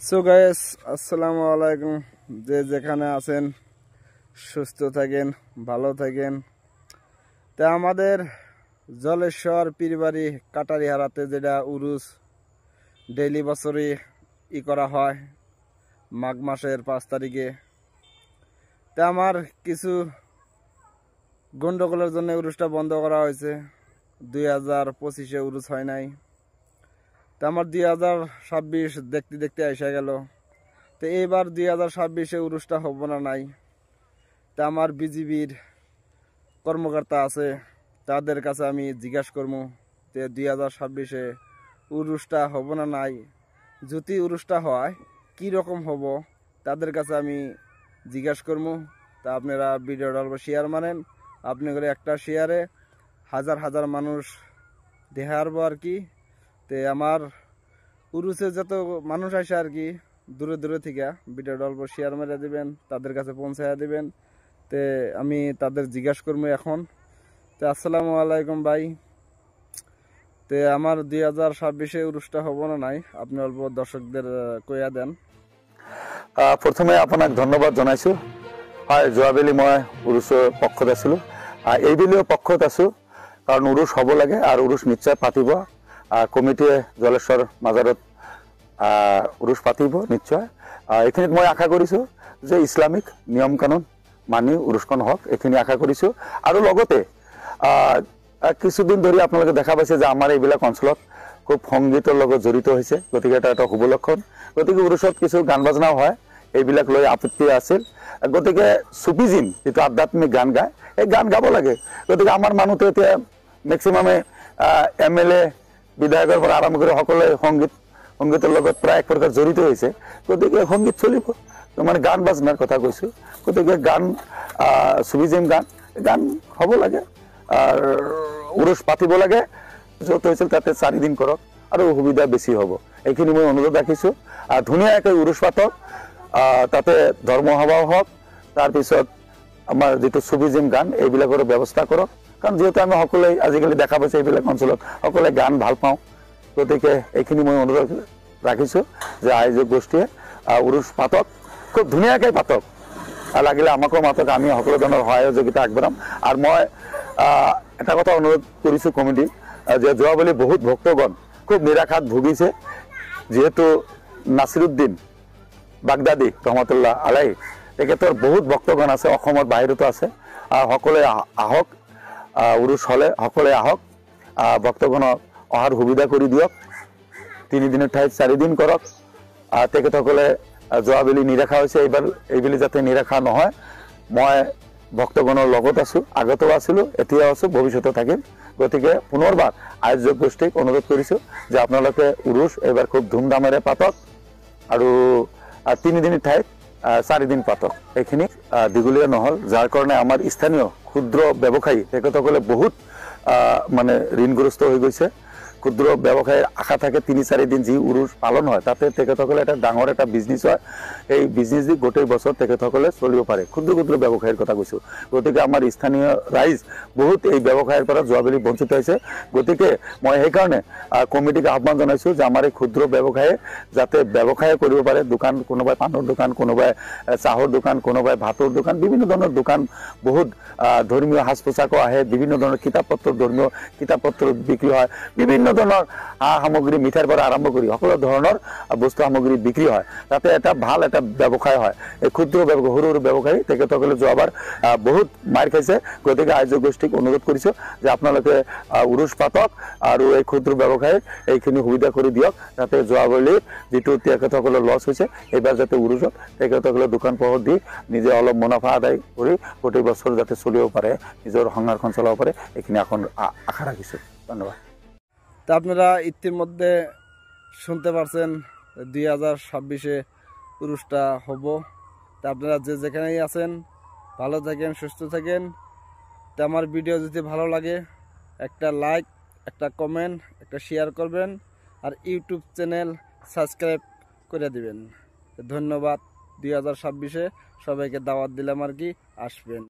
So guys, আসসালামু আলাইকুম। যে যেখানে আছেন সুস্থ থাকেন, ভালো থাকেন। তা আমাদের জলেশ্বর পীরবাড়ি কাটারিহারাতে যেটা উরুস ডেইলি বছরই করা হয় মাঘ মাসের 5 তারিখে। তা আমার কিছু গন্ডগোলের জন্য উরুসটা বন্ধ করা হয়েছে। 2025-এ উরুস হয় নাই। তো আমার 2026 দেখতে দেখতে এসে গেল। তো এইবার 2026-এ উরুসটা হব না নাই। তা আমার বিজিবির কর্মকর্তা আছে, তাদের কাছে আমি জিজ্ঞাসা করবো যে 2026-এ উরুসটা হব না নাই। যদি উরুসটা হয় কি রকম হব তাদের কাছে আমি জিজ্ঞাসা করবো। তা আপনারা ভিডিওটা অল্প শেয়ার মানেন। আপনি করে একটা শেয়ারে হাজার হাজার মানুষ দেখা আসবো আর কি। তে আমার উরুসে যত মানুষ আসে আর কি দূরে দূরে থেকে ভিডিওটা অল্প শেয়ার মেরে দিবেন, তাদের কাছে পৌঁছাইয়া দিবেন। তে আমি তাদের জিজ্ঞাসা করবো এখন। তো আসসালামু আলাইকুম ভাই। তে আমার 2026-এ উরুসটা হব না নাই, আপনি অল্প দর্শকদের কইয়া দেন। প্ৰথমে আপোনাক ধন্যবাদ জনাইছোঁ। হয়, যোৱাবেলি মই উৰুচৰ পক্ষত আছিলোঁ, এইবেলিও পক্ষত আছোঁ, কাৰণ উৰুচ হ'ব লাগে আৰু উৰুচ নিশ্চয় পাতিব। কমিটিয়ে জলেশ্বৰ মাজাৰত উৰুচ পাতিব নিশ্চয়। এইখিনিত মই আশা কৰিছোঁ যে ইছলামিক নিয়ম কানুন মানি উৰুচখন হওক, এইখিনি আশা কৰিছোঁ। আৰু লগতে কিছুদিন ধৰি আপোনালোকে দেখা পাইছে যে আমাৰ এইবিলাক অঞ্চলত খুব সংগীতৰ লগত জড়িত হৈছে, গতিকে এটা শুভ লক্ষণ। গতিকে উৰুচত কিছু গান বাজনাও হয়, এইবিলাক লৈ আপত্তি আছিল। গতিকে চুফিজিম যিটো আধ্যাত্মিক গান গায়, এই গান গাব লাগে। গতিকে আমাৰ মানুহটো এতিয়া মেক্সিমামে MLA বিধায়কৰ পৰা আৰম্ভ কৰি সকলোৱে সংগীতৰ লগত প্ৰায় এক প্ৰকাৰ জড়িত হৈছে। গতিকে সংগীত চলিব, মানে গান বাজনাৰ কথা কৈছোঁ। গতিকে গান চুফিজিম গান হ'ব লাগে, আৰু উৰুচ পাতিব লাগে। য'ত হৈছিল তাতে 4 দিন কৰক আৰু সুবিধা বেছি হ'ব, এইখিনি মই অনুৰোধ ৰাখিছোঁ। ধুনীয়াকৈ উৰুচ পাতক, তাতে ধৰ্মসভাও হওক, তাৰপিছত আমাৰ যিটো চুফিজিম গান এইবিলাকৰ ব্যৱস্থা কৰক। কাৰণ যিহেতু আমি সকলোৱে আজিকালি দেখা পাইছে এইবিলাক অঞ্চলত সকলোৱে গান ভাল পাওঁ। গতিকে এইখিনি মই অনুৰোধ ৰাখিছোঁ যে আয়োজক গোষ্ঠীয়ে উৰুচ পাতক, খুব ধুনীয়াকৈ পাতক, লাগিলে আমাকো মাতক, আমি সকলো ধৰণৰ সহযোগিতা আগবঢ়াম। আৰু মই এটা কথা অনুৰোধ কৰিছোঁ কমিটিক যে যোৱাবেলি বহুত ভক্তগণ খুব নিৰাশাত ভুগিছে। যিহেতু নাছিৰুদ্দিন বাগদাদী ৰহমতুল্লাহ আলাই, তেখেতৰ বহুত ভক্তগণ আছে, অসমৰ বাহিৰতো আছে। সকলোৱে আহক, উৰুচ হ'লে সকলোৱে আহক, ভক্তগণক অহাৰ সুবিধা কৰি দিয়ক। 3 দিনৰ ঠাইত 4 দিন কৰক। তেখেতসকলে যোৱাবেলি নিৰাশা হৈছে, এইবেলি যাতে নিৰাশা নহয়। মই ভক্তগণৰ লগত আছোঁ, আগতেও আছিলোঁ, এতিয়াও আছোঁ, ভৱিষ্যতেও থাকিম। গতিকে পুনৰবাৰ আয়োজক গোষ্ঠীক অনুৰোধ কৰিছোঁ যে আপোনালোকে উৰুচ এইবাৰ খুব ধুমধামেৰে পাতক, আৰু 3 দিনৰ ঠাইত 4 দিন পাতক। এইখিনি দীঘলীয়া নহ'ল, যাৰ কাৰণে আমাৰ স্থানীয় ক্ষুদ্ৰ ব্যৱসায়ী তেখেতসকলে বহুত মানে ঋণগ্ৰস্ত হৈ গৈছে। ক্ষুদ্ৰ ব্যৱসায়ীৰ আশা থাকে 3-4 দিন যি উৰুচ পালন হয়, তাতে তেখেতসকলে এটা ডাঙৰ এটা বিজনেছ হয়। এই বিজনেছ দি গোটেই বছৰ তেখেতসকলে চলিব পাৰে, ক্ষুদ্ৰ ব্যৱসায়ীৰ কথা কৈছোঁ। গতিকে আমাৰ স্থানীয় ৰাইজ বহুত এই ব্যৱসায়ৰ পৰা যোৱাবেলি বঞ্চিত হৈছে। গতিকে মই সেইকাৰণে কমিটিক আহ্বান জনাইছোঁ যে আমাৰ এই ক্ষুদ্ৰ ব্যৱসায়ী যাতে ব্যৱসায় কৰিব পাৰে। দোকান, কোনোবাই পাণৰ দোকান, কোনোবাই চাহৰ দোকান, কোনোবাই ভাতৰ দোকান, বিভিন্ন ধৰণৰ দোকান, বহুত ধৰ্মীয় সাজ পোছাকো আহে, বিভিন্ন ধৰণৰ কিতাপ পত্ৰ, ধৰ্মীয় কিতাপ পত্ৰ বিক্ৰী হয়, বিভিন্ন ধৰণৰ সামগ্ৰী, মিঠাইৰ পৰা আৰম্ভ কৰি সকলো ধৰণৰ বস্তু সামগ্ৰী বিক্ৰী হয়। তাতে এটা ভাল এটা ব্যৱসায় হয়। এই ক্ষুদ্ৰ সৰু সৰু ব্যৱসায়ী তেখেতসকলে যোৱাবাৰ বহুত মাৰ খাইছে। গতিকে আয়োজক গোষ্ঠীক অনুৰোধ কৰিছোঁ যে আপোনালোকে উৰুচ পাতক আৰু এই ক্ষুদ্ৰ ব্যৱসায়ীক এইখিনি সুবিধা কৰি দিয়ক, যাতে যোৱাবেলি যিটো তেখেতসকলৰ লছ হৈছে, এইবাৰ যাতে উৰুচত তেখেতসকলে দোকান পোহাৰ দি নিজে অলপ মুনাফা আদায় কৰি গোটেই বছৰ যাতে চলিব পাৰে, নিজৰ সংসাৰখন চলাব পাৰে, এইখিনি আশা রাখিছোঁ। ধন্যবাদ। তা আপনারা ইতিমধ্যে শুনতে পারছেন 2026-এ উরুসটা হব। তা আপনারা যে যেখানেই আছেন ভালো থাকেন, সুস্থ থাকেন। তা আমার ভিডিও যদি ভালো লাগে একটা লাইক, একটা কমেন্ট, একটা শেয়ার করবেন, আর ইউটিউব চ্যানেল সাবস্ক্রাইব করে দিবেন। ধন্যবাদ। 2026-এ সবাইকে দাওয়াত দিলাম আর কি, আসবেন।